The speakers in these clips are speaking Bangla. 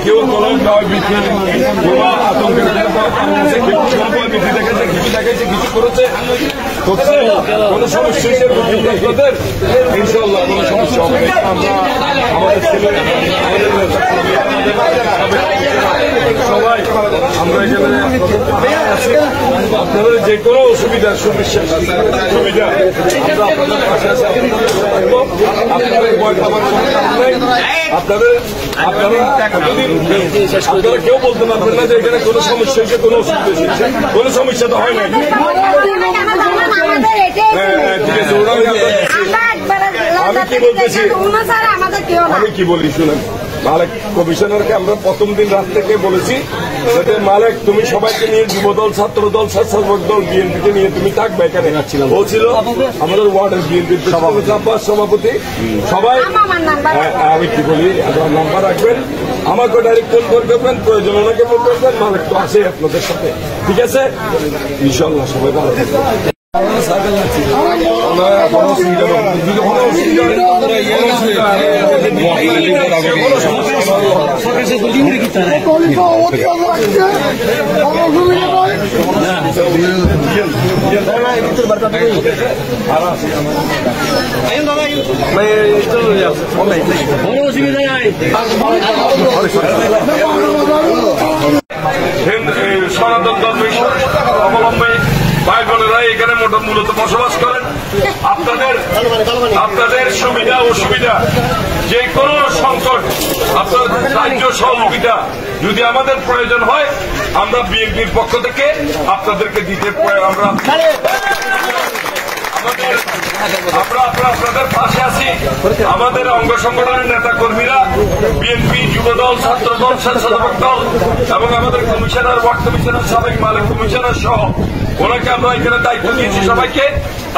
কেউ কলম আতঙ্কের দেখাচ্ছে কিছু করেছে কোনো সমস্যা আপনাদের ইনশাল্লাহ কোনো সমস্যা হবে আমরা আমাদের ছেলে সবাই আমরা এখানে আপনাদের যে কোনো অসুবিধা সুবিধা আমরা আপনাদের পাশে আছি আপনাদের ভয় খাবার আপনাদের আপনারা কেউ বলতে পারবেন না যে এখানে কোনো সমস্যা হয়েছে কোনো অসুবিধা হয়েছে কোনো সমস্যা তো হয় না ঠিক আছে আমি কি বলতেছি আমি কি বলি শুনেন মালিক কমিশনারকে আমরা প্রথম দিন রাত থেকে বলেছি মালিক তুমি সবাইকে নিয়ে যুবদল ছাত্রদল স্বেচ্ছাসেবক দল বিএনপিকে নিয়ে তুমি থাকবে এখানে ও ছিল আমাদের ওয়ার্ডের বিএনপির সভাপতি সবাই আমি কি বলি আপনার নাম্বার রাখবেন আমাকে ডাইরেক্ট ফোন করে দেবেন প্রয়োজন ওনাকে ফোন করবেন মালিক তো আছে আপনাদের সাথে ঠিক আছে ইনশাল্লাহ সবাই ভালো থাকবে সনাতন ধর্ম অবলম্বী ভাই বোনেরা এখানে মূলত বসবাস করেন আপনাদের সুবিধা অসুবিধা যে কোনো সংকট আপনার সাহায্য সহযোগিতা যদি আমাদের প্রয়োজন হয় আমরা বিএনপির পক্ষ থেকে আপনাদেরকে দিতে আমরা আপনাদের পাশে আছি আমাদের অঙ্গ সংগঠনের নেতা কর্মীরা বিএনপি যুবদল ছাত্রদল স্বেচ্ছাসেবক দল এবং আমাদের কমিশনার ওয়ার্ড কমিশনার সাবেক মালিক কমিশনার সহ ওনাকে আমরা এখানে দায়িত্ব দিয়েছি সবাইকে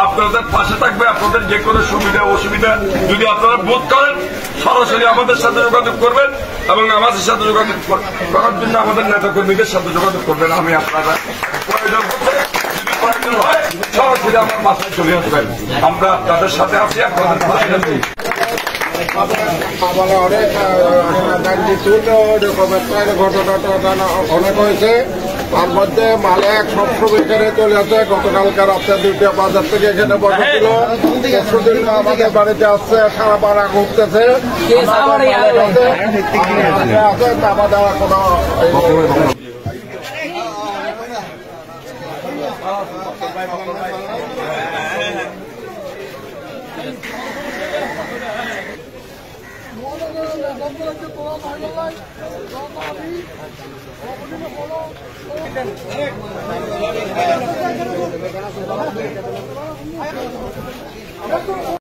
আপনাদের পাশে থাকবে আপনাদের যে কোনো সুবিধা অসুবিধা যদি আপনারা বোধ করেন সরাসরি আমাদের সাথে যোগাযোগ করবেন এবং আমাদের সাথে যোগাযোগ করার জন্য আমাদের নেতা কর্মীদের সাথে যোগাযোগ করবেন আমি আপনারা প্রয়োজন হয় সরাসরি আমার বাসায় চলে আসবেন আমরা আপনাদের সাথে আছি আপনাদের পাশে আছি অনেক ঘটনাটা অনেক হয়েছে তার মধ্যে মালিক সবসময় এখানে চলে আসে গতকালকার রাত্রে 2টা বাজার থেকে এখানে বসেছিল পরশুদিন আমাদের বাড়িতে আসছে সারা পাড়া ঘুরতেছে আছে তাবা দেওয়া কোনো